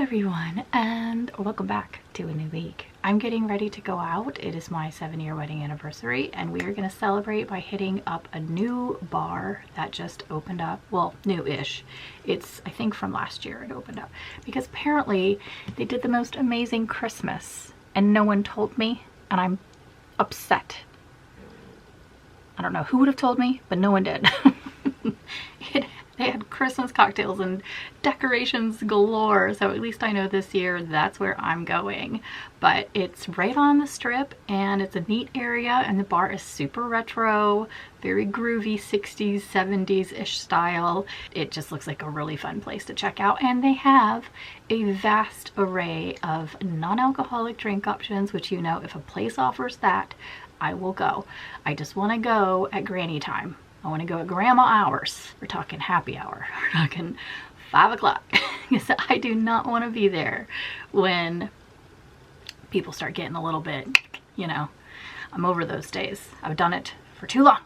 everyone, and welcome back to a new week. I'm getting ready to go out. It is my 7-year wedding anniversary, and we are going to celebrate by hitting up a new bar that just opened up. Well, new-ish. It's, I think, from last year it opened up, because apparently they did the most amazing Christmas and no one told me, and I'm upset. I don't know who would have told me, but no one did. They had Christmas cocktails and decorations galore, so at least I know this year that's where I'm going. But it's right on the strip, and it's a neat area, and the bar is super retro, very groovy 60s, 70s-ish style. It just looks like a really fun place to check out, and they have a vast array of non-alcoholic drink options, which, you know, if a place offers that, I will go. I just want to go at granny time. I want to go at grandma hours. We're talking happy hour. We're talking 5 o'clock. Because I do not want to be there when people start getting a little bit, you know, I'm over those days. I've done it for too long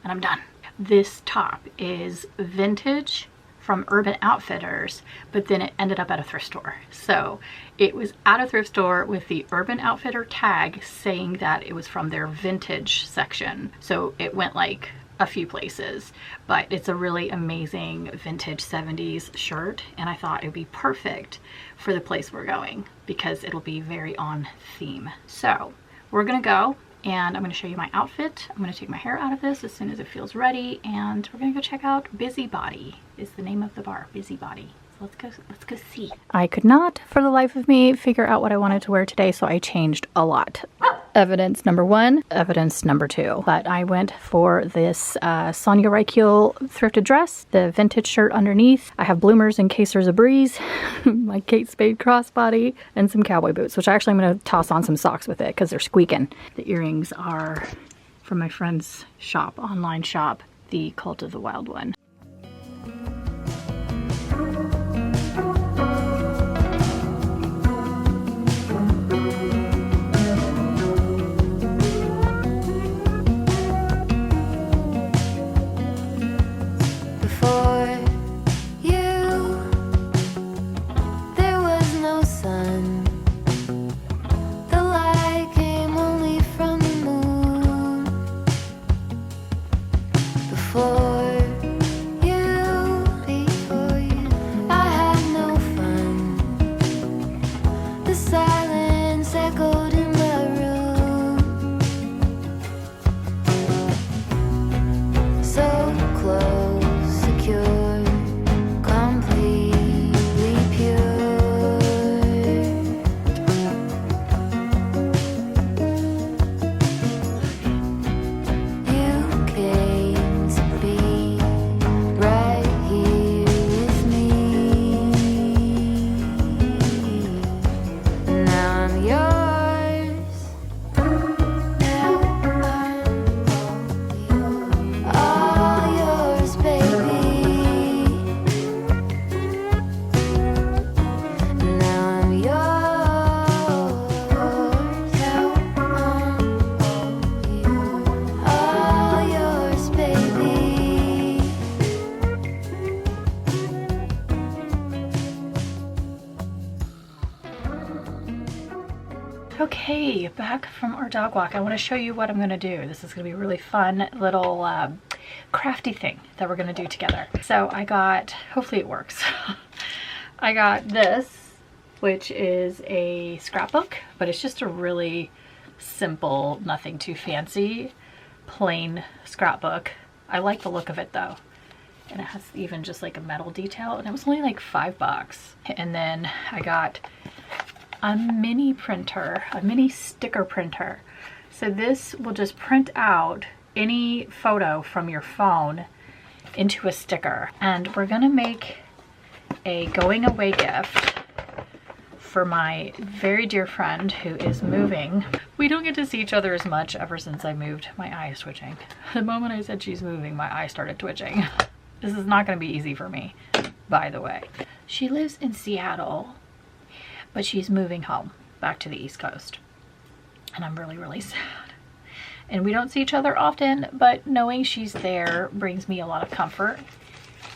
and I'm done. This top is vintage from Urban Outfitters, but then it ended up at a thrift store. So it was at a thrift store with the Urban Outfitter tag saying that it was from their vintage section. So it went like a few places, but it's a really amazing vintage 70s shirt, and I thought it would be perfect for the place we're going because it'll be very on theme. So we're gonna go, and I'm gonna show you my outfit. I'm gonna take my hair out of this as soon as it feels ready, and we're gonna go check out Busybody is the name of the bar. Busybody. So let's go see. I could not for the life of me figure out what I wanted to wear today, so I changed a lot. Evidence number 1, evidence number 2. But I went for this Sonia Reichel thrifted dress, the vintage shirt underneath. I have bloomers in case there's a breeze, my Kate Spade crossbody, and some cowboy boots, which actually I'm going to toss on some socks with it because they're squeaking. The earrings are from my friend's shop, online shop, the Cult of the Wild One. Okay, back from our dog walk. I want to show you what I'm going to do. This is going to be a really fun little crafty thing that we're going to do together. So I got, hopefully it works. I got this, which is a scrapbook, but it's just a really simple, nothing too fancy, plain scrapbook. I like the look of it though. And it has even just like a metal detail, and it was only like $5. And then I got a mini printer, a mini sticker printer. So this will just print out any photo from your phone into a sticker. And we're gonna make a going away gift for my very dear friend who is moving. We don't get to see each other as much ever since I moved. My eye is twitching. The moment I said she's moving, my eye started twitching. This is not gonna be easy for me, by the way. She lives in Seattle, but she's moving home back to the East Coast. And I'm really, really sad. And we don't see each other often, but knowing she's there brings me a lot of comfort.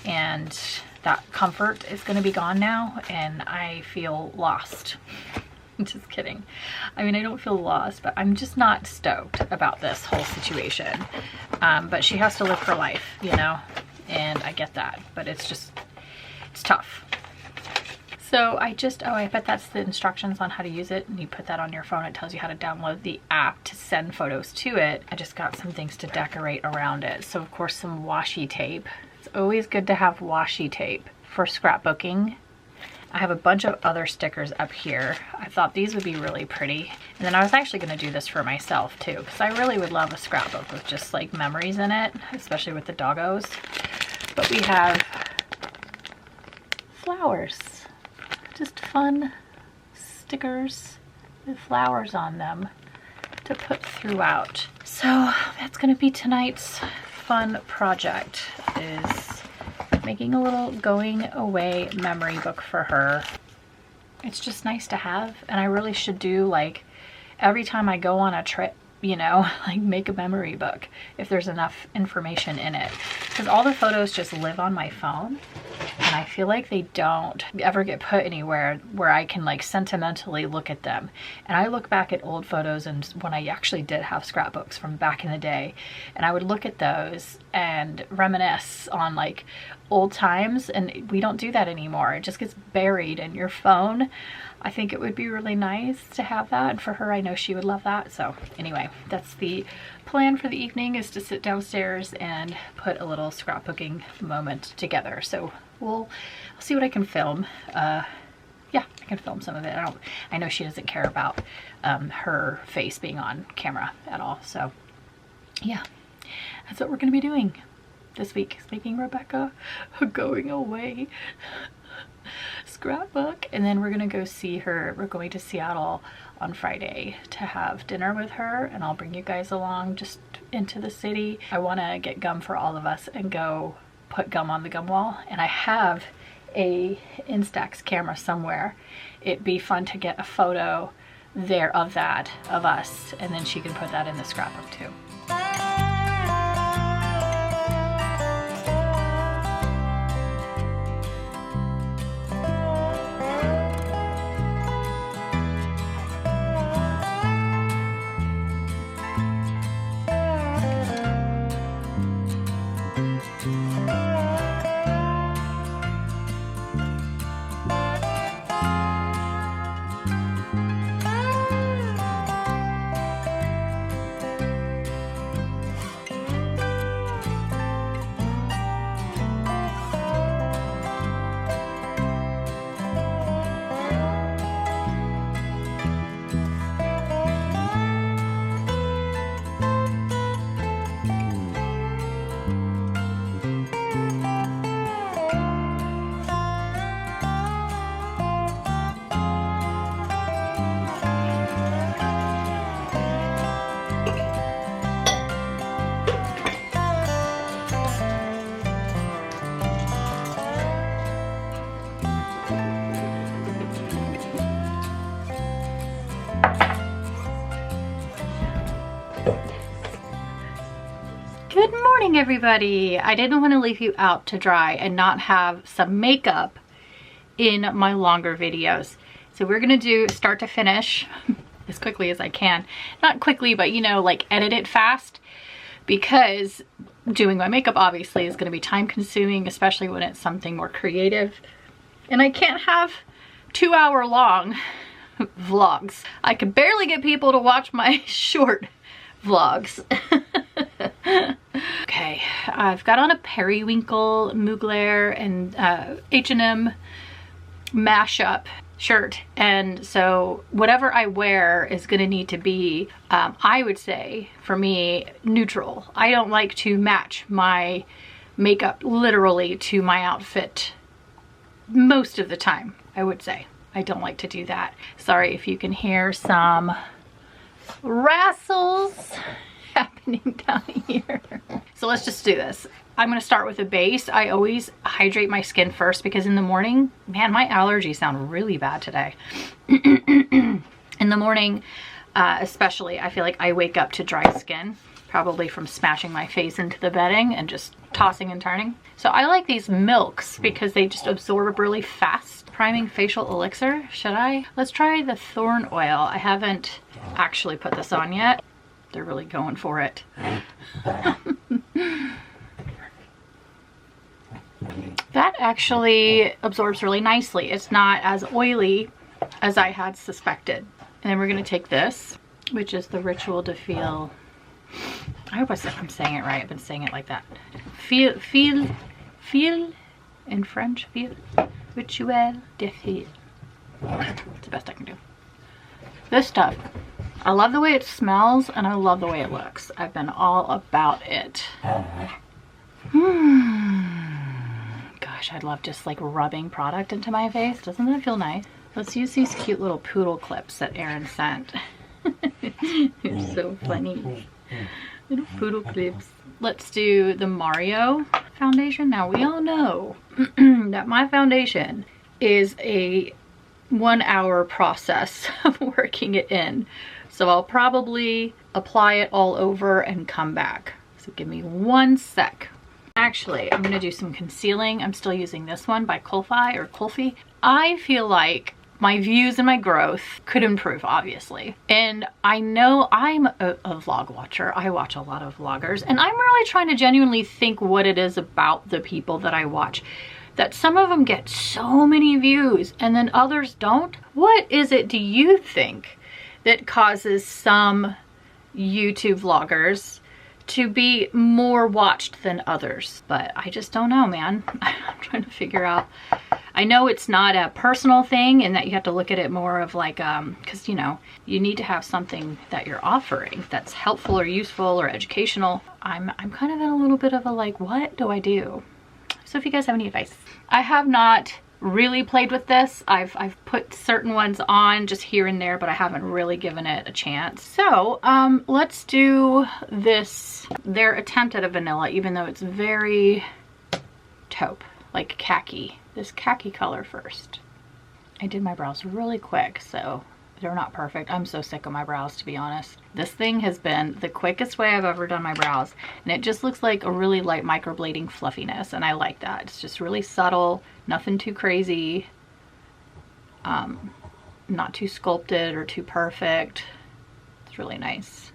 And that comfort is going to be gone now, and I feel lost. Just kidding. I mean, I don't feel lost, but I'm just not stoked about this whole situation. But she has to live her life, you know, and I get that, but it's tough. So I bet that's the instructions on how to use it, and you put that on your phone. It tells you how to download the app to send photos to it. I just got some things to decorate around it. So of course, some washi tape. It's always good to have washi tape for scrapbooking. I have a bunch of other stickers up here. I thought these would be really pretty. And then I was actually gonna do this for myself too, because I really would love a scrapbook with just like memories in it, especially with the doggos. But we have flowers, just fun stickers with flowers on them to put throughout. So that's gonna be tonight's fun project, is making a little going away memory book for her. It's just nice to have, and I really should do, like, every time I go on a trip, you know, like make a memory book if there's enough information in it, because all the photos just live on my phone, and I feel like they don't ever get put anywhere where I can like sentimentally look at them. And I look back at old photos and when I actually did have scrapbooks from back in the day, and I would look at those and reminisce on like old times, and we don't do that anymore. It just gets buried in your phone. I think it would be really nice to have that, and for her, I know she would love that. So anyway, that's the plan for the evening, is to sit downstairs and put a little scrapbooking moment together. So I'll see what I can film. Yeah, I can film some of it. I know she doesn't care about her face being on camera at all. So yeah, that's what we're gonna be doing this week, is making Rebecca a going away scrapbook. And then we're gonna go see her. We're going to Seattle on Friday to have dinner with her, and I'll bring you guys along just into the city. I want to get gum for all of us and go put gum on the gum wall, and I have a Instax camera somewhere. It'd be fun to get a photo there of that, of us, and then she can put that in the scrapbook too. Good morning, everybody. I didn't want to leave you out to dry and not have some makeup in my longer videos. So we're gonna do start to finish as quickly as I can. Not quickly, but you know, like edit it fast, because doing my makeup obviously is gonna be time consuming, especially when it's something more creative. And I can't have 2-hour long vlogs. I could barely get people to watch my short vlogs. Okay, I've got on a periwinkle Mugler and H&M mashup shirt, and so whatever I wear is gonna need to be, I would say, for me, neutral. I don't like to match my makeup literally to my outfit most of the time, I would say. I don't like to do that. Sorry if you can hear some wrestles happening down here. So let's just do this. I'm gonna start with a base. I always hydrate my skin first, because in the morning, man, my allergies sound really bad today. In the morning, especially, I feel like I wake up to dry skin, probably from smashing my face into the bedding and just tossing and turning. So I like these milks because they just absorb really fast. Priming facial elixir, should I? Let's try the thorn oil. I haven't actually put this on yet. They're really going for it. That actually absorbs really nicely. It's not as oily as I had suspected. And then we're gonna take this, which is the Ritual de Feel. I hope I'm saying it right. I've been saying it like that. Feel in French. Feel. Rituel de Feel. It's the best I can do. This stuff, I love the way it smells and I love the way it looks. I've been all about it. Gosh, I'd love just like rubbing product into my face. Doesn't that feel nice? Let's use these cute little poodle clips that Erin sent. They're so funny. Little poodle clips. Let's do the Miriah foundation. Now we all know that my foundation is a 1 hour process of working it in. So I'll probably apply it all over and come back. So give me 1 sec. Actually, I'm gonna do some concealing. I'm still using this one by Kulfi. I feel like my views and my growth could improve, obviously. And I know I'm a vlog watcher. I watch a lot of vloggers, and I'm really trying to genuinely think what it is about the people that I watch. That some of them get so many views and then others don't. What is it, do you think, that causes some YouTube vloggers to be more watched than others? But I just don't know, man. I'm trying to figure out. I know it's not a personal thing and that you have to look at it more of like, cause you know, you need to have something that you're offering that's helpful or useful or educational. I'm kind of in a little bit of a like, what do I do? So if you guys have any advice. I have not really played with this. I've put certain ones on just here and there, but I haven't really given it a chance. So let's do this, their attempt at a vanilla, even though it's very taupe, like khaki. This khaki color first. I did my brows really quick, so they're not perfect. I'm so sick of my brows, to be honest. This thing has been the quickest way I've ever done my brows, and it just looks like a really light microblading fluffiness, and I like that. It's just really subtle, nothing too crazy, not too sculpted or too perfect. It's really nice.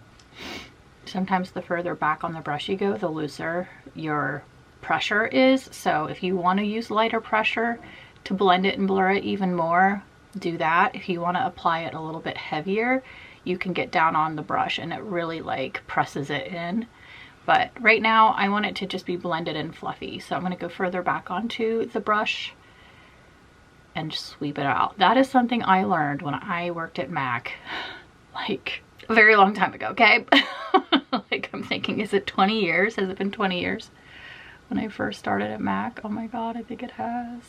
Sometimes the further back on the brush you go, the looser your pressure is. So if you want to use lighter pressure to blend it and blur it even more, do that. If you want to apply it a little bit heavier, you can get down on the brush and it really like presses it in. But right now I want it to just be blended and fluffy. So I'm going to go further back onto the brush and just sweep it out. That is something I learned when I worked at MAC, like a very long time ago, okay? Like I'm thinking, is it 20 years? Has it been 20 years? When I first started at MAC. Oh my God, I think it has.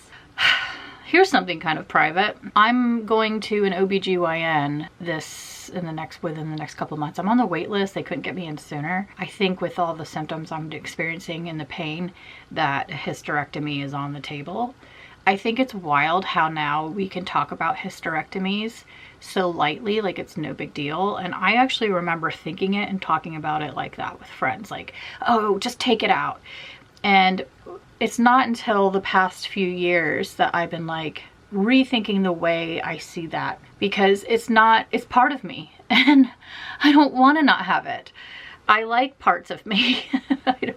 Here's something kind of private. I'm going to an OBGYN within the next couple of months. I'm on the wait list. They couldn't get me in sooner. I think with all the symptoms I'm experiencing and the pain, that hysterectomy is on the table. I think it's wild how now we can talk about hysterectomies so lightly, like it's no big deal. And I actually remember thinking it and talking about it like that with friends, like, oh, just take it out. And it's not until the past few years that I've been like rethinking the way I see that, because it's part of me and I don't want to not have it. I like parts of me. I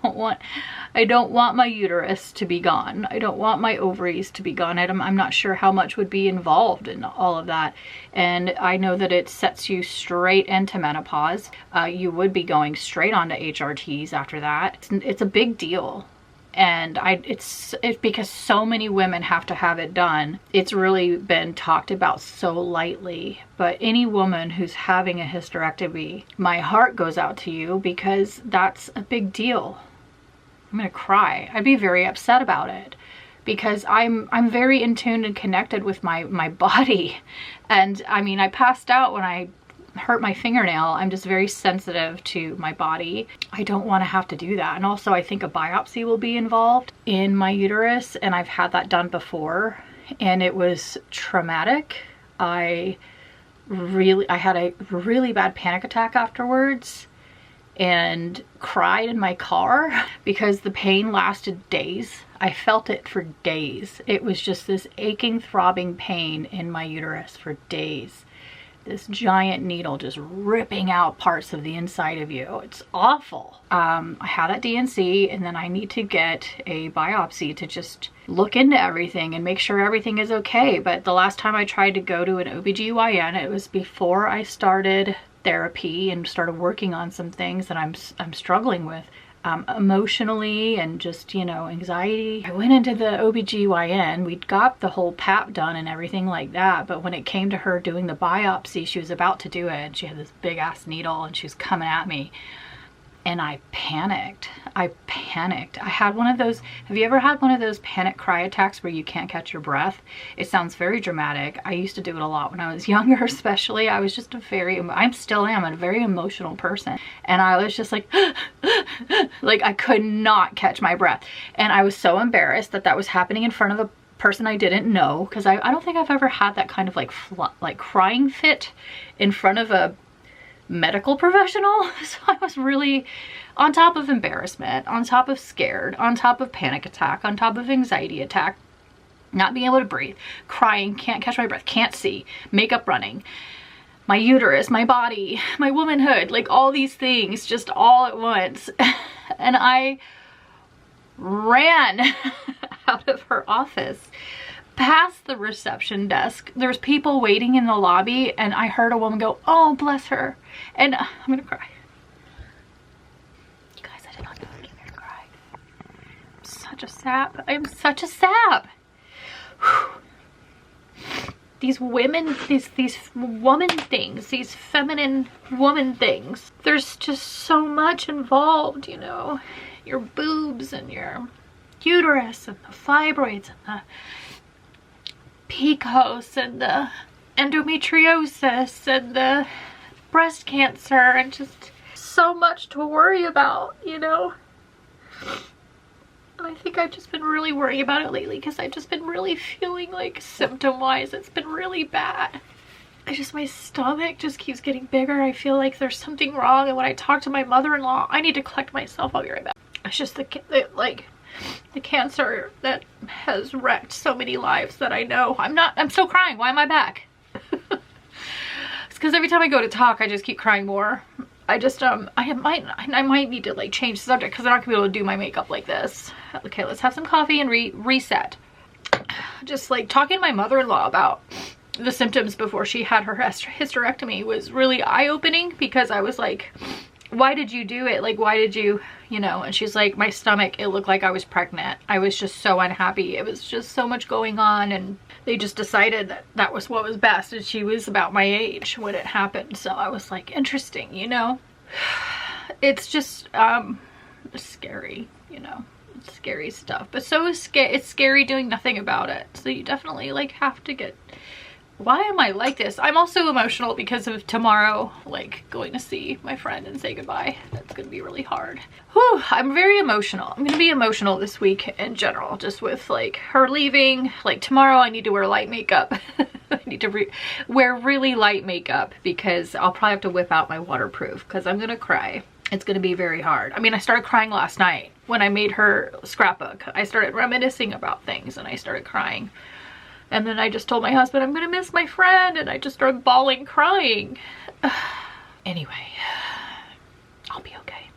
don't want my uterus to be gone. I don't want my ovaries to be gone. I'm not sure how much would be involved in all of that. And I know that it sets you straight into menopause. You would be going straight on to HRTs after that. It's a big deal. And it's because so many women have to have it done. It's really been talked about so lightly. But any woman who's having a hysterectomy, my heart goes out to you, because that's a big deal. I'm gonna cry. I'd be very upset about it, because I'm very in tune and connected with my body. And I mean, I passed out when I hurt my fingernail. I'm just very sensitive to my body. I don't want to have to do that. And also I think a biopsy will be involved in my uterus, and I've had that done before and it was traumatic. I had a really bad panic attack afterwards and cried in my car because the pain lasted days. I felt it for days. It was just this aching, throbbing pain in my uterus for days. This giant needle just ripping out parts of the inside of you. It's awful. I had that DNC, and then I need to get a biopsy to just look into everything and make sure everything is okay. But the last time I tried to go to an OBGYN, it was before I started therapy and started working on some things that I'm struggling with. Emotionally and just, you know, anxiety. I went into the OBGYN, we got the whole PAP done and everything like that, but when it came to her doing the biopsy, she was about to do it and she had this big ass needle and she was coming at me and I panicked. I had one of those, have you ever had one of those panic cry attacks where you can't catch your breath? It sounds very dramatic. I used to do it a lot when I was younger, especially. I was just I still am a very emotional person. And I was just like, like I could not catch my breath. And I was so embarrassed that that was happening in front of a person I didn't know. Cause I don't think I've ever had that kind of like crying fit in front of a medical professional. So I was really on top of embarrassment, on top of scared, on top of panic attack, on top of anxiety attack, not being able to breathe, crying, can't catch my breath, can't see, makeup running, my uterus, my body, my womanhood, like all these things just all at once. And I ran out of her office past the reception desk. There's people waiting in the lobby and I heard a woman go, "Oh, bless her." And I'm gonna cry. You guys, I did not know I came here to cry. I'm such a sap. I'm such a sap. These women, these woman things, these feminine woman things. There's just so much involved, you know. Your boobs and your uterus and the fibroids and the PCOS and the endometriosis and the breast cancer and just so much to worry about, you know. And I think I've just been really worrying about it lately because I've just been really feeling like symptom-wise it's been really bad. My stomach just keeps getting bigger. I feel like there's something wrong, and when I talk to my mother-in-law, I need to collect myself. I'll be right back. It's just the cancer that has wrecked so many lives that I know. I'm still crying. Why am I back? It's because every time I go to talk, I just keep crying more. I might need to like change the subject because I'm not gonna be able to do my makeup like this. Okay, let's have some coffee and reset. Just like talking to my mother-in-law about the symptoms before she had her hysterectomy was really eye-opening, because I was like, why did you do it? Like, why did you, you know? And she's like, my stomach, it looked like I was pregnant. I was just so unhappy. It was just so much going on, and they just decided that that was what was best. And she was about my age when it happened. So I was like, interesting, you know? It's just scary, you know? It's scary stuff. But so is it's scary doing nothing about it. So you definitely like have to get... Why am I like this? I'm also emotional because of tomorrow, like going to see my friend and say goodbye. That's gonna be really hard. Whew, I'm very emotional. I'm gonna be emotional this week in general, just with like her leaving. Like tomorrow I need to wear light makeup. I need to wear really light makeup because I'll probably have to whip out my waterproof because I'm gonna cry. It's gonna be very hard. I mean, I started crying last night when I made her scrapbook. I started reminiscing about things and I started crying. And then I just told my husband, I'm gonna miss my friend, and I just started bawling, crying. Anyway, I'll be okay.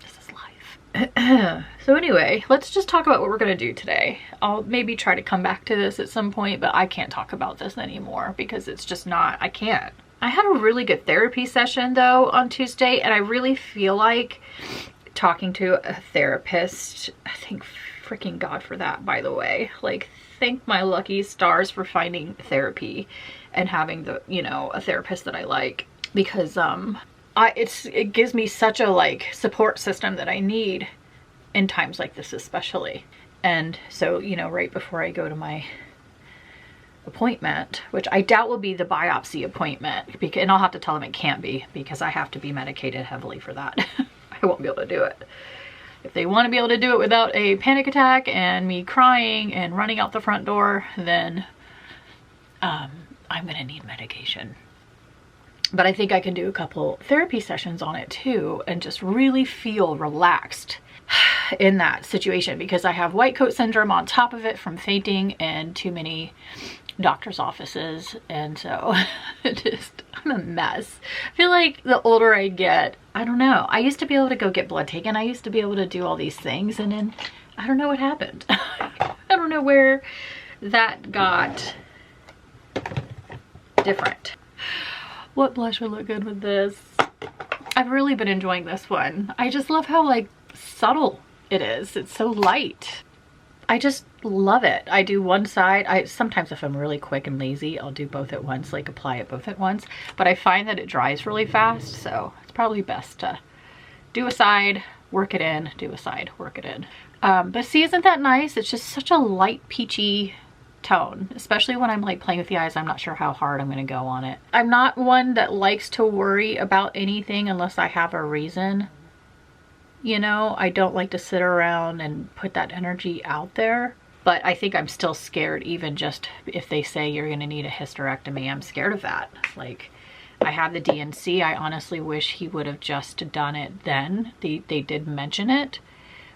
This is life. So anyway, let's just talk about what we're gonna do today. I'll maybe try to come back to this at some point, but I can't talk about this anymore because it's just not, I can't. I had a really good therapy session though on Tuesday, and I really feel like talking to a therapist. I thank freaking God for that, by the way. Like, thank my lucky stars for finding therapy and having the, you know, a therapist that I like, because it gives me such a like support system that I need in times like this especially. And so, you know, right before I go to my appointment, which I doubt will be the biopsy appointment, and I'll have to tell them it can't be because I have to be medicated heavily for that. I won't be able to do it. If they want to be able to do it without a panic attack and me crying and running out the front door, then I'm gonna need medication. But I think I can do a couple therapy sessions on it too and just really feel relaxed. in that situation because I have white coat syndrome on top of it from fainting in too many doctor's offices, and so I'm a mess. I feel like the older I get, I don't know, I used to be able to go get blood taken, I used to be able to do all these things, and then I don't know what happened. I don't know where that got different. What blush would look good with this? I've really been enjoying this one. I just love how like subtle it is. It's so light. I just love it. I do one side. Sometimes if I'm really quick and lazy, I'll do both at once, like apply it both at once. But I find that it dries really fast, so it's probably best to do a side, work it in, do a side, work it in. But see, isn't that nice? It's just such a light peachy tone, especially when I'm like playing with the eyes. I'm not sure how hard I'm going to go on it. I'm not one that likes to worry about anything unless I have a reason. You know, I don't like to sit around and put that energy out there. But I think I'm still scared, even just if they say you're going to need a hysterectomy. I'm scared of that. Like, I have the DNC. I honestly wish he would have just done it then. They did mention it,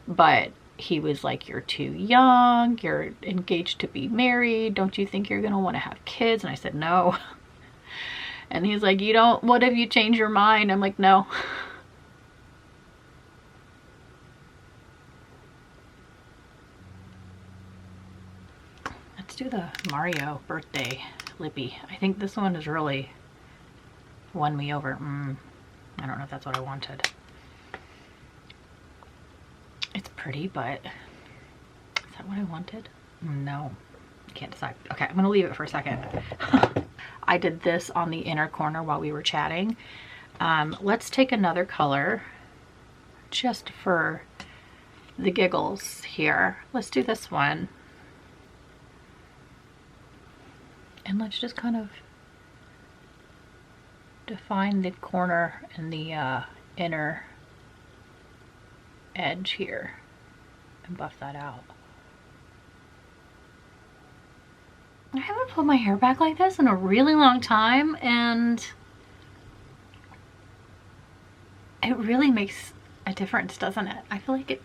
but he was like, you're too young, you're engaged to be married, don't you think you're gonna want to have kids? And I said no. And he's like, you don't, what if you change your mind? I'm like, no. Let's do the Mario birthday lippy. I think this one has really won me over. I don't know if that's what I wanted. It's pretty, but is that what I wanted? No, I can't decide. Okay, I'm gonna leave it for a second. I did this on the inner corner while we were chatting. Let's take another color just for the giggles here. Let's do this one. And let's just kind of define the corner and the inner edge here and buff that out. I haven't pulled my hair back like this in a really long time, and it really makes a difference, doesn't it? I feel like it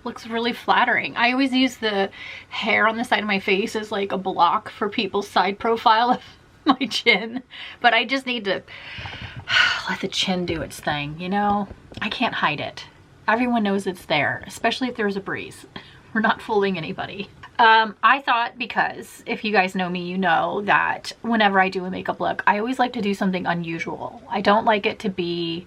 looks really flattering. I always use the hair on the side of my face as like a block for people's side profile of my chin, but I just need to let the chin do its thing, you know? I can't hide it. Everyone knows it's there, especially if there's a breeze. We're not fooling anybody. I thought, because if you guys know me, you know that whenever I do a makeup look, I always like to do something unusual. I don't like it to be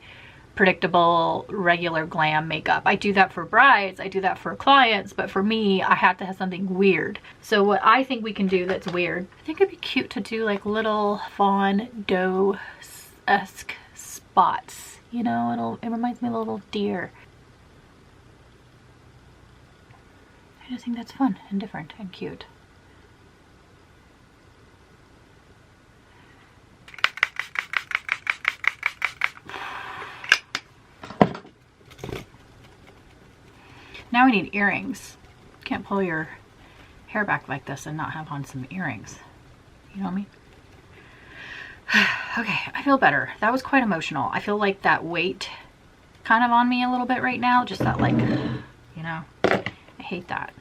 predictable, regular glam makeup. I do that for brides, I do that for clients, but for me, I have to have something weird. So what I think we can do that's weird, I think it'd be cute to do like little fawn doe-esque spots. You know, it reminds me of a little deer. I just think that's fun and different and cute. Now we need earrings. Can't pull your hair back like this and not have on some earrings. You know what I mean? Okay, I feel better. That was quite emotional. I feel like that weight kind of on me a little bit right now. Just that, like, you know, I hate that.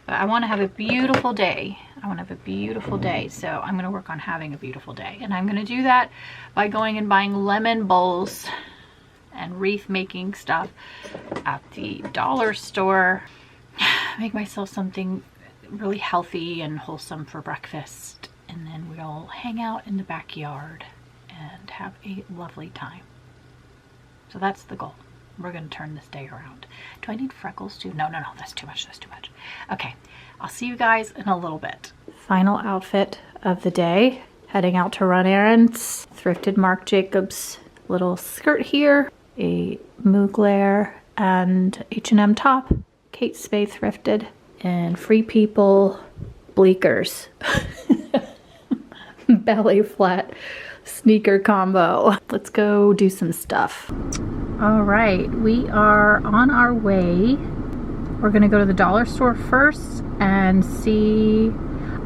But I want to have a beautiful day. I want to have a beautiful day. So I'm going to work on having a beautiful day. And I'm going to do that by going and buying lemon bowls and wreath making stuff at the dollar store. Make myself something really healthy and wholesome for breakfast. And then we'll hang out in the backyard and have a lovely time. So that's the goal. We're going to turn this day around. Do I need freckles too? No, that's too much. That's too much. Okay, I'll see you guys in a little bit. Final outfit of the day. Heading out to run errands. Thrifted Marc Jacobs little skirt here. A Mugler and H&M top. Kate Spade thrifted. And Free People Bleakers. Ballet flat sneaker combo. Let's go do some stuff. All right, we are on our way. We're gonna go to the dollar store first and see.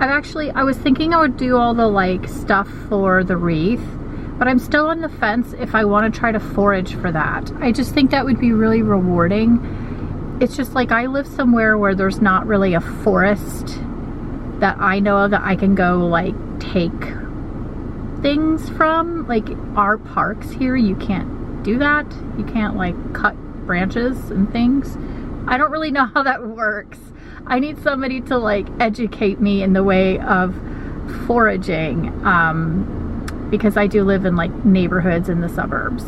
I was thinking I would do all the like stuff for the wreath, but I'm still on the fence if I want to try to forage for that. I just think that would be really rewarding it's just like I live somewhere where there's not really a forest that I know of that I can go like take things from. Like our parks here, you can't do that. You can't like cut branches and things. I don't really know how that works. I need somebody to like educate me in the way of foraging, because I do live in like neighborhoods in the suburbs.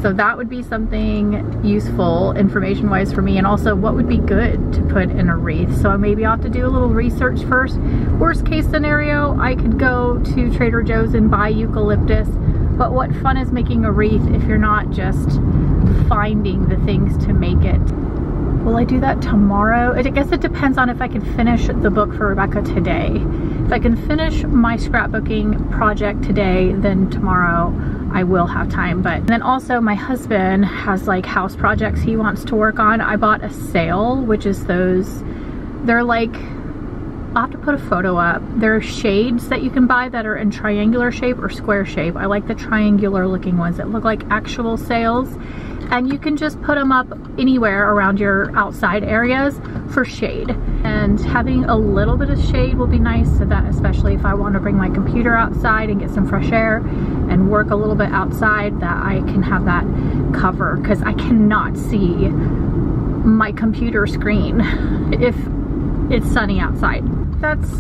So that would be something useful information wise for me, and also what would be good to put in a wreath. So maybe I'll have to do a little research first. Worst case scenario, I could go to Trader Joe's and buy eucalyptus, but what fun is making a wreath if you're not just finding the things to make it? Will I do that tomorrow? I guess it depends on if I can finish the book for Rebecca today. If I can finish my scrapbooking project today, then tomorrow I will have time. But then also my husband has like house projects he wants to work on. I bought a sail, which is those, they're like, I'll have to put a photo up. There are shades that you can buy that are in triangular shape or square shape. I like the triangular looking ones that look like actual sails. And you can just put them up anywhere around your outside areas for shade. And having a little bit of shade will be nice, so that especially if I want to bring my computer outside and get some fresh air and work a little bit outside, that I can have that cover, because I cannot see my computer screen if it's sunny outside. That's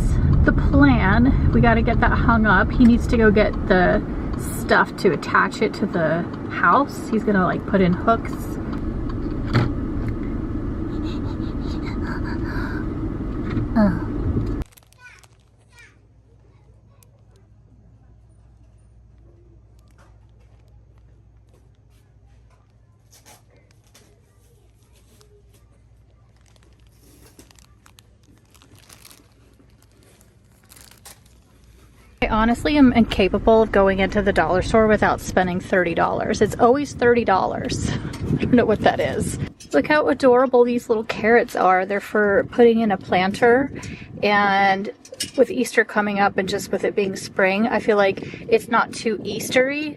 the plan. We got to get that hung up. He needs to go get the stuff to attach it to the house. He's gonna like put in hooks. I honestly am incapable of going into the dollar store without spending $30. It's always $30. I don't know what that is. Look how adorable these little carrots are. They're for putting in a planter, and with Easter coming up and just with it being spring, I feel like it's not too Eastery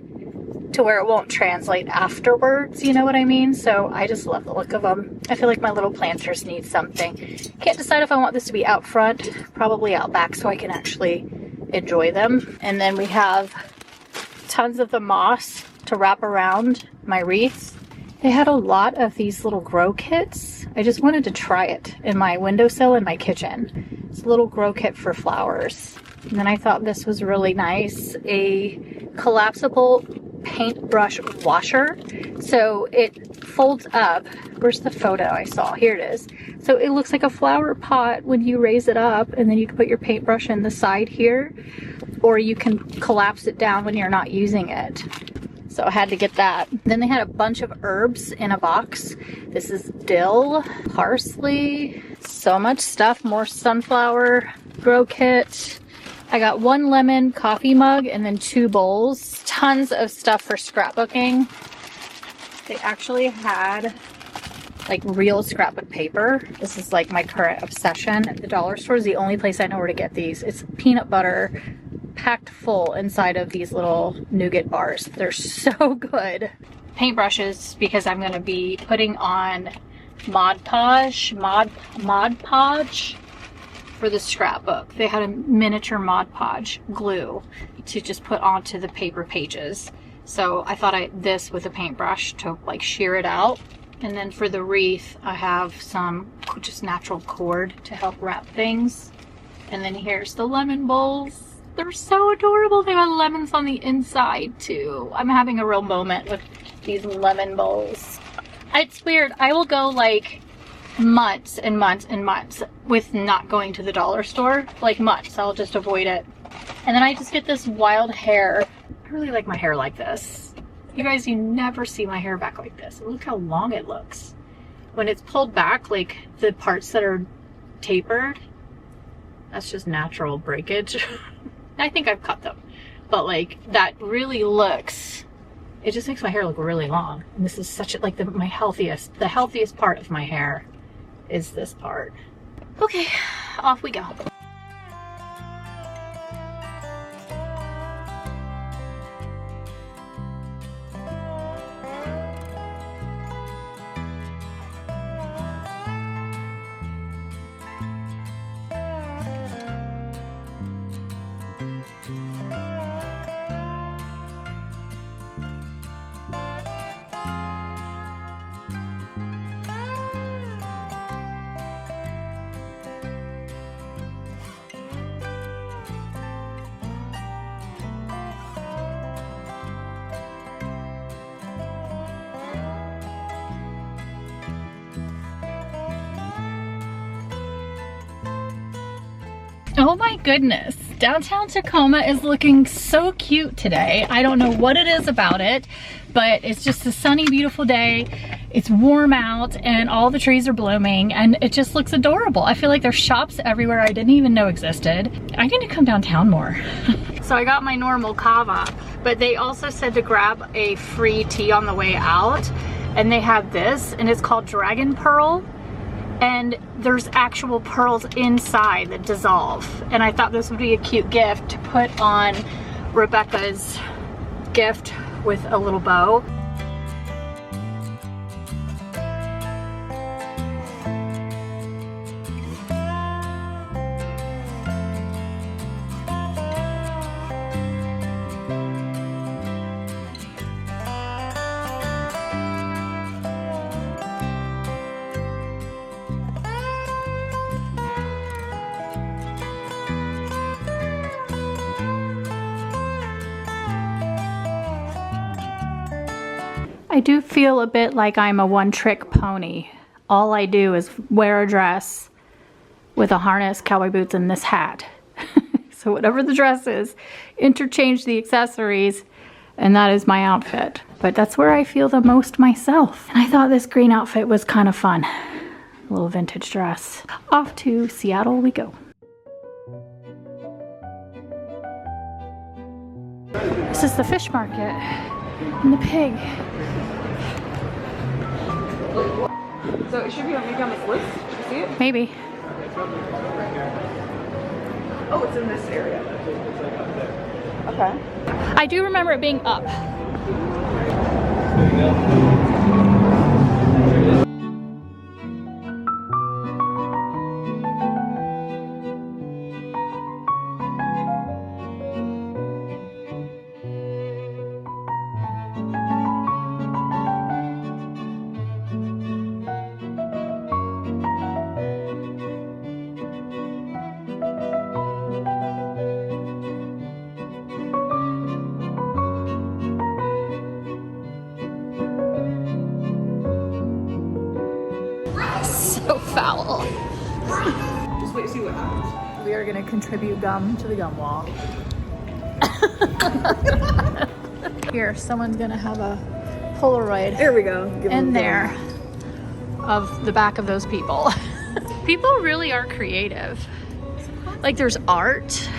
to where it won't translate afterwards, you know what I mean? So I just love the look of them. I feel like my little planters need something. Can't decide if I want this to be out front, probably out back so I can actually enjoy them. And then we have tons of the moss to wrap around my wreaths. They had a lot of these little grow kits. I just wanted to try it in my windowsill in my kitchen. It's a little grow kit for flowers. And then I thought this was really nice, a collapsible paintbrush washer. So it folds up. Where's the photo I saw? Here it is. So it looks like a flower pot when you raise it up, and then you can put your paintbrush in the side here, or you can collapse it down when you're not using it. So I had to get that. Then they had a bunch of herbs in a box. This is dill, parsley, so much stuff, more sunflower grow kit. I got 1 lemon coffee mug and then 2 bowls. Tons of stuff for scrapbooking. They actually had like real scrapbook paper. This is like my current obsession. The dollar store is the only place I know where to get these. It's peanut butter packed full inside of these little nougat bars. They're so good. Paintbrushes, because I'm going to be putting on Mod Podge for the scrapbook. They had a miniature Mod Podge glue to just put onto the paper pages. So I thought this with a paintbrush to like shear it out. And then for the wreath, I have some just natural cord to help wrap things. And then here's the lemon bowls. They're so adorable. They have lemons on the inside too. I'm having a real moment with these lemon bowls. It's weird. I will go like months and months and months with not going to the dollar store. Like months. I'll just avoid it. And then I just get this wild hair. I really like my hair like this. You guys, you never see my hair back like this. Look how long it looks. When it's pulled back, like the parts that are tapered, that's just natural breakage. I think I've cut them, but like that really looks, it just makes my hair look really long. And this is such a, like the healthiest part of my hair is this part. Okay, off we go. Oh my goodness. Downtown Tacoma is looking so cute today. I don't know what it is about it, but it's just a sunny, beautiful day. It's warm out and all the trees are blooming and it just looks adorable. I feel like there's shops everywhere I didn't even know existed. I need to come downtown more. So I got my normal kava, but they also said to grab a free tea on the way out. And they have this, and it's called Dragon Pearl. And there's actual pearls inside that dissolve. And I thought this would be a cute gift to put on Rebecca's gift with a little bow. I do feel a bit like I'm a one-trick pony. All I do is wear a dress with a harness, cowboy boots, and this hat. So whatever the dress is, interchange the accessories, and that is my outfit. But that's where I feel the most myself. And I thought this green outfit was kind of fun. A little vintage dress. Off to Seattle we go. This is the fish market and the pig. So it should be maybe on this list. Did you see it? Maybe. Oh, it's in this area. Okay. I do remember it being up. So foul. Just wait to see what happens. We are gonna contribute gum to the gum wall. Here, someone's gonna have a Polaroid There we go. Give in them there of the back of those people. People really are creative. Like there's art,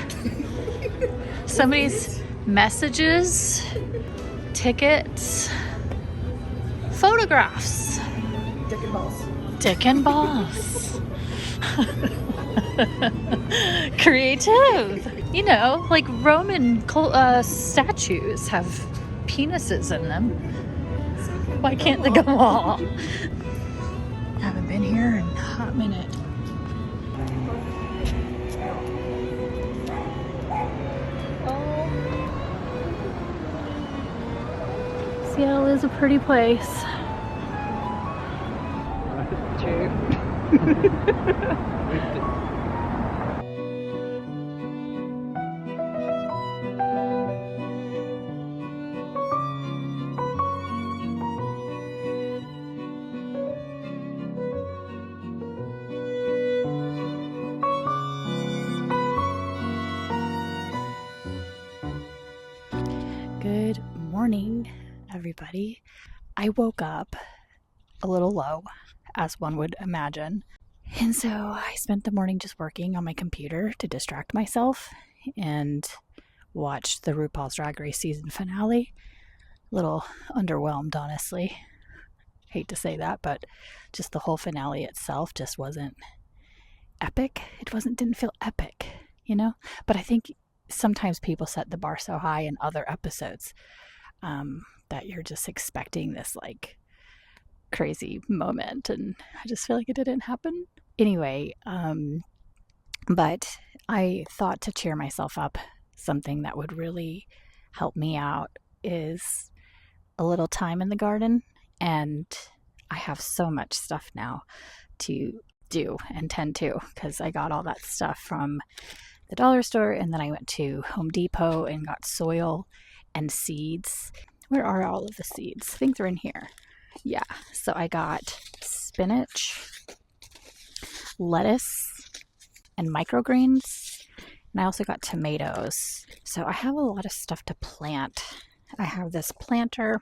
somebody's messages, tickets, photographs. Dick and balls. Dick and balls. Creative. You know, like Roman statues have penises in them. Why can't the gum wall? Haven't been here in a hot minute. Seattle is a pretty place. True. Good morning, everybody. I woke up a little low, as one would imagine. And so I spent the morning just working on my computer to distract myself and watched the RuPaul's Drag Race season finale. A little underwhelmed, honestly. Hate to say that, but just the whole finale itself just wasn't epic. It didn't feel epic, you know? But I think sometimes people set the bar so high in other episodes that you're just expecting this like crazy moment, and I just feel like it didn't happen. Anyway, but I thought to cheer myself up, something that would really help me out is a little time in the garden, and I have so much stuff now to do and tend to because I got all that stuff from the dollar store, and then I went to Home Depot and got soil and seeds. Where are all of the seeds? I think they're in here. Yeah, so I got spinach, lettuce, and microgreens. And I also got tomatoes. So I have a lot of stuff to plant. I have this planter,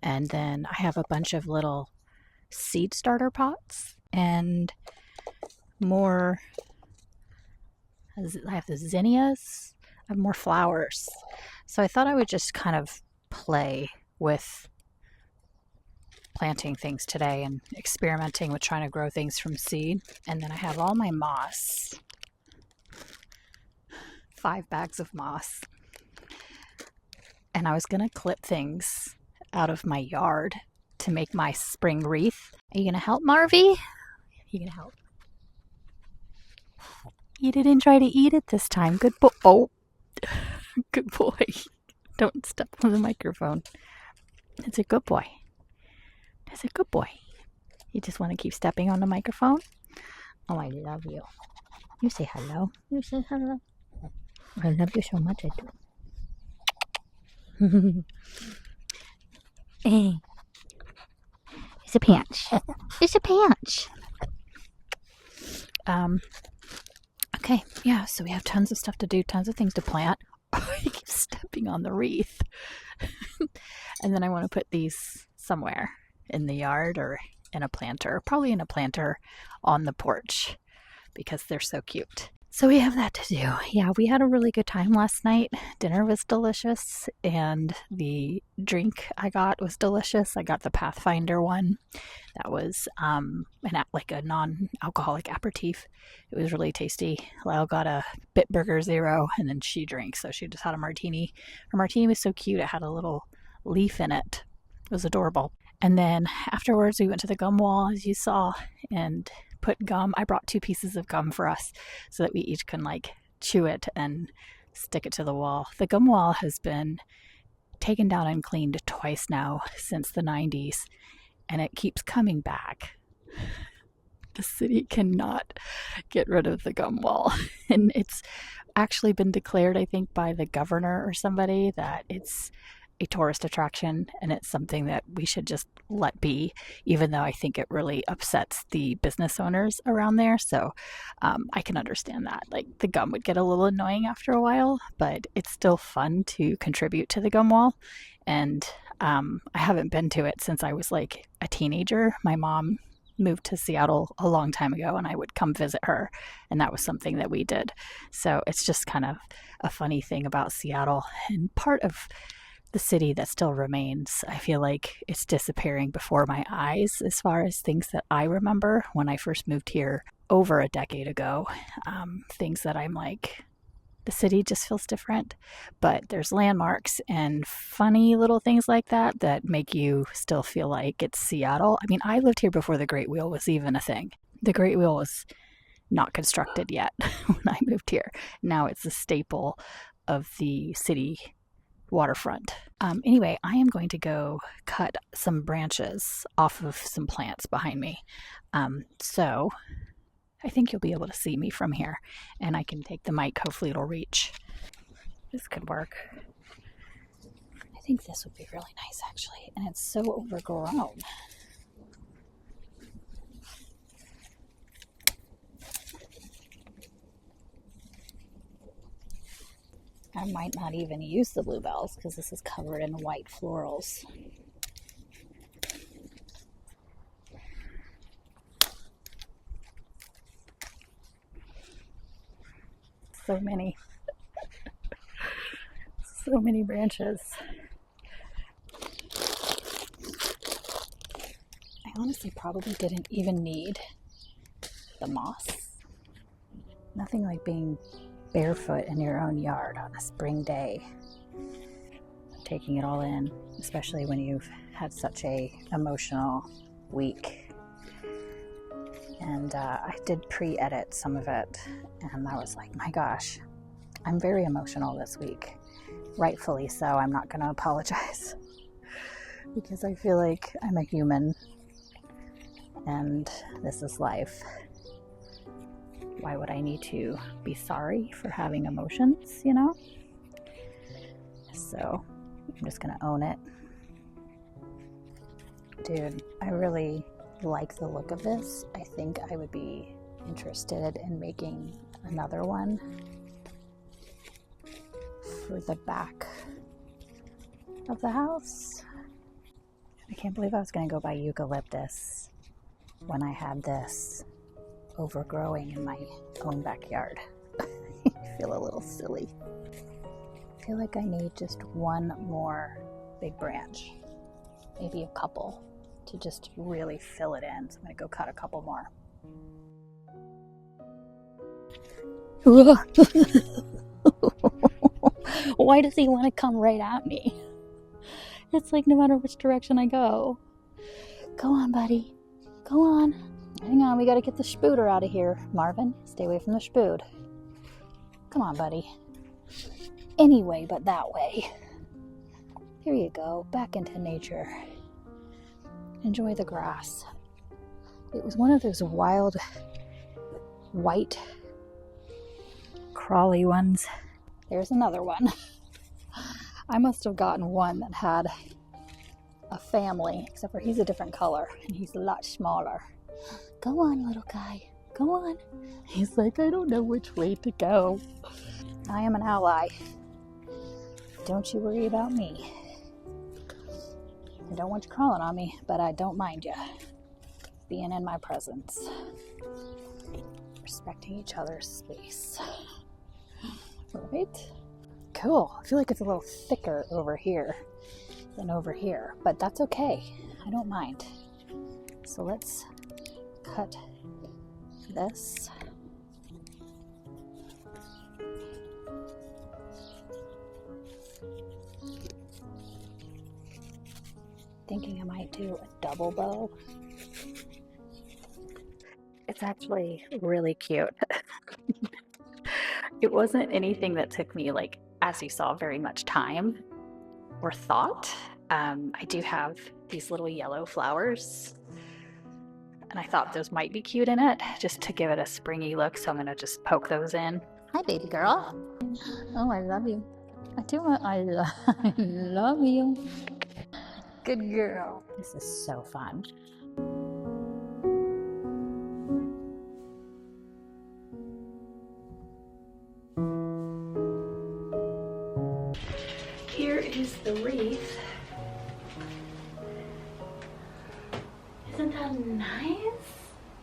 and then I have a bunch of little seed starter pots and more. I have the zinnias. I have more flowers. So I thought I would just kind of play with planting things today and experimenting with trying to grow things from seed. And then I have all my moss. 5 bags of moss. And I was going to clip things out of my yard to make my spring wreath. Are you going to help, Marvy? You going to help? You didn't try to eat it this time. Good boy. Oh, good boy. Don't step on the microphone. It's a good boy. It's a good boy. You just want to keep stepping on the microphone? Oh, I love you. You say hello. You say hello. I love you so much, I do. Hey. It's a pinch. It's a pinch. Okay, yeah, so we have tons of stuff to do, tons of things to plant. I keep stepping on the wreath. And then I want to put these somewhere in the yard or in a planter, probably in a planter on the porch because they're so cute. So we have that to do. Yeah, we had a really good time last night. Dinner was delicious, and the drink I got was delicious. I got the Pathfinder one. That was like a non-alcoholic aperitif. It was really tasty. Lyle got a Bitburger Zero, and then she drinks, so she just had a martini. Her martini was so cute. It had a little leaf in it. It was adorable. And then afterwards, we went to the gum wall, as you saw, and put gum. I brought 2 pieces of gum for us so that we each can like chew it and stick it to the wall. The gum wall has been taken down and cleaned twice now since the 90s, and it keeps coming back. The city cannot get rid of the gum wall. And it's actually been declared, I think, by the governor or somebody that it's a tourist attraction and it's something that we should just let be, even though I think it really upsets the business owners around there. So I can understand that. Like, the gum would get a little annoying after a while, but it's still fun to contribute to the gum wall. And I haven't been to it since I was like a teenager. My mom moved to Seattle a long time ago, and I would come visit her, and that was something that we did. So it's just kind of a funny thing about Seattle, and part of the city that still remains. I feel like it's disappearing before my eyes as far as things that I remember when I first moved here over a decade ago. Things that I'm like, the city just feels different, but there's landmarks and funny little things like that that make you still feel like it's Seattle. I mean, I lived here before the Great Wheel was even a thing. The Great Wheel was not constructed yet when I moved here. Now it's a staple of the city waterfront. Anyway, I am going to go cut some branches off of some plants behind me. So I think you'll be able to see me from here, and I can take the mic. Hopefully it'll reach. This could work. I think this would be really nice, actually, and it's so overgrown. I might not even use the bluebells because this is covered in white florals. So many. So many branches. I honestly probably didn't even need the moss. Nothing like being barefoot in your own yard on a spring day, taking it all in, especially when you've had such a emotional week. And I did pre-edit some of it, and I was like, my gosh, I'm very emotional this week. Rightfully so. I'm not going to apologize because I feel like I'm a human and this is life. Why would I need to be sorry for having emotions, you know? So I'm just gonna own it. Dude, I really like the look of this. I think I would be interested in making a another one for the back of the house. I can't believe I was going to go buy eucalyptus when I had this overgrowing in my own backyard. I feel a little silly. I feel like I need just one more big branch, maybe a couple, to just really fill it in. So I'm going to go cut a couple more. Why does he want to come right at me? It's like no matter which direction I go. Go on, buddy. Go on. Hang on, we gotta get the spooder out of here. Marvin, stay away from the spood. Come on, buddy. Any way but that way. Here you go, back into nature. Enjoy the grass. It was one of those wild, white, crawly ones. There's another one. I must have gotten one that had a family, except for he's a different color and he's a lot smaller. Go on, little guy. Go on. He's like, I don't know which way to go. I am an ally. Don't you worry about me. I don't want you crawling on me, but I don't mind you being in my presence. Respecting each other's space. Right? Cool. I feel like it's a little thicker over here than over here, but that's okay. I don't mind. So let's cut this. Thinking I might do a double bow. It's actually really cute. It wasn't anything that took me, like, as you saw, very much time or thought. I do have these little yellow flowers, and I thought those might be cute in it, just to give it a springy look, so I'm gonna just poke those in. Hi, baby girl. Oh, I love you. I love you. Good girl. This is so fun. Here is the wreath. Isn't that nice?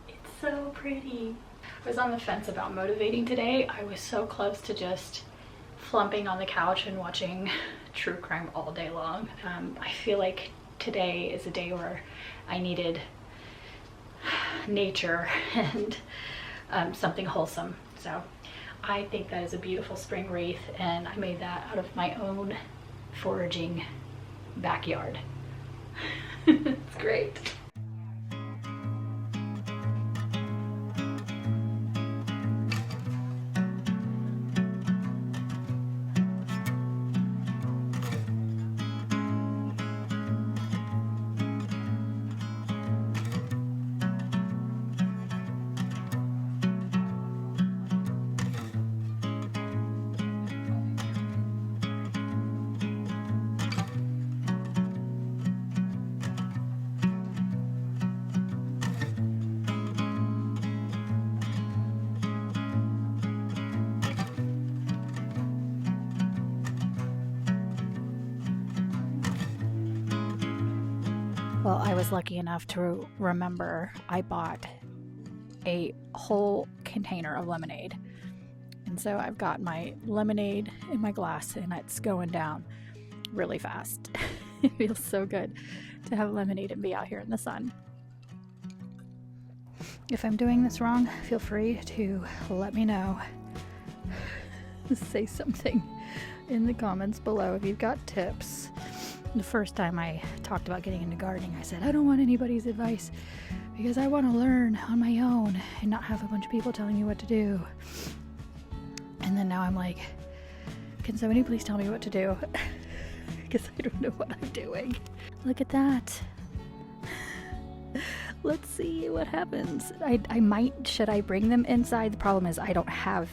It's so pretty. I was on the fence about motivating today. I was so close to just flumping on the couch and watching true crime all day long. I feel like today is a day where I needed nature and something wholesome. So I think that is a beautiful spring wreath, and I made that out of my own foraging backyard. It's great. Well, I was lucky enough to remember I bought a whole container of lemonade. And so I've got my lemonade in my glass and it's going down really fast. It feels so good to have lemonade and be out here in the sun. If I'm doing this wrong, feel free to let me know. Say something in the comments below if you've got tips. The first time I talked about getting into gardening, I said, I don't want anybody's advice because I want to learn on my own and not have a bunch of people telling me what to do. And then now I'm like, can somebody please tell me what to do? Because I don't know what I'm doing. Look at that. Let's see what happens. I might, should I bring them inside? The problem is I don't have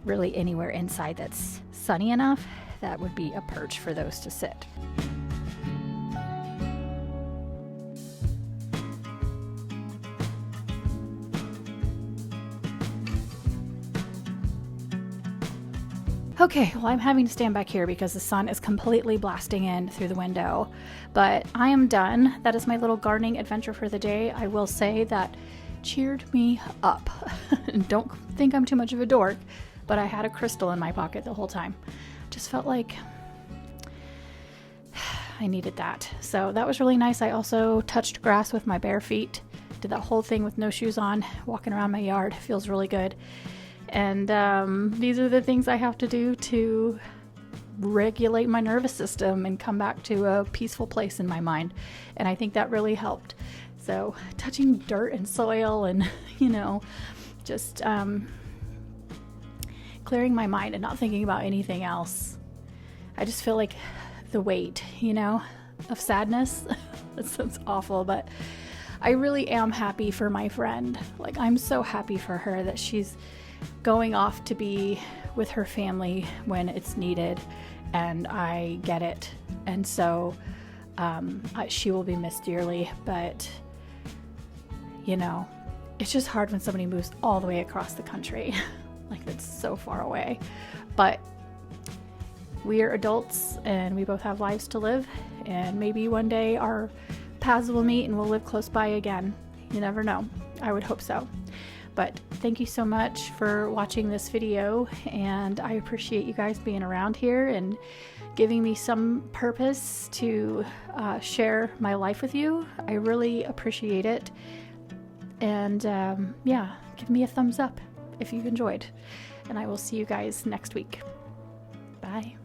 really anywhere inside that's sunny enough. That would be a perch for those to sit. Okay, well, I'm having to stand back here because the sun is completely blasting in through the window, but I am done. That is my little gardening adventure for the day. I will say that cheered me up. Don't think I'm too much of a dork, but I had a crystal in my pocket the whole time. Just felt like I needed that. So that was really nice. I also touched grass with my bare feet. Did that whole thing with no shoes on, walking around my yard. Feels really good. And these are the things I have to do to regulate my nervous system and come back to a peaceful place in my mind. And I think that really helped. So touching dirt and soil and, just clearing my mind and not thinking about anything else. I just feel like the weight, of sadness. That sounds awful, but I really am happy for my friend. Like, I'm so happy for her that she's going off to be with her family when it's needed, and I get it. And so she will be missed dearly, but it's just hard when somebody moves all the way across the country. Like, that's so far away. But we are adults and we both have lives to live, and maybe one day our paths will meet and we'll live close by again. You never know. I would hope so. But thank you so much for watching this video, and I appreciate you guys being around here and giving me some purpose to share my life with you. I really appreciate it. And give me a thumbs up if you've enjoyed. And I will see you guys next week. Bye.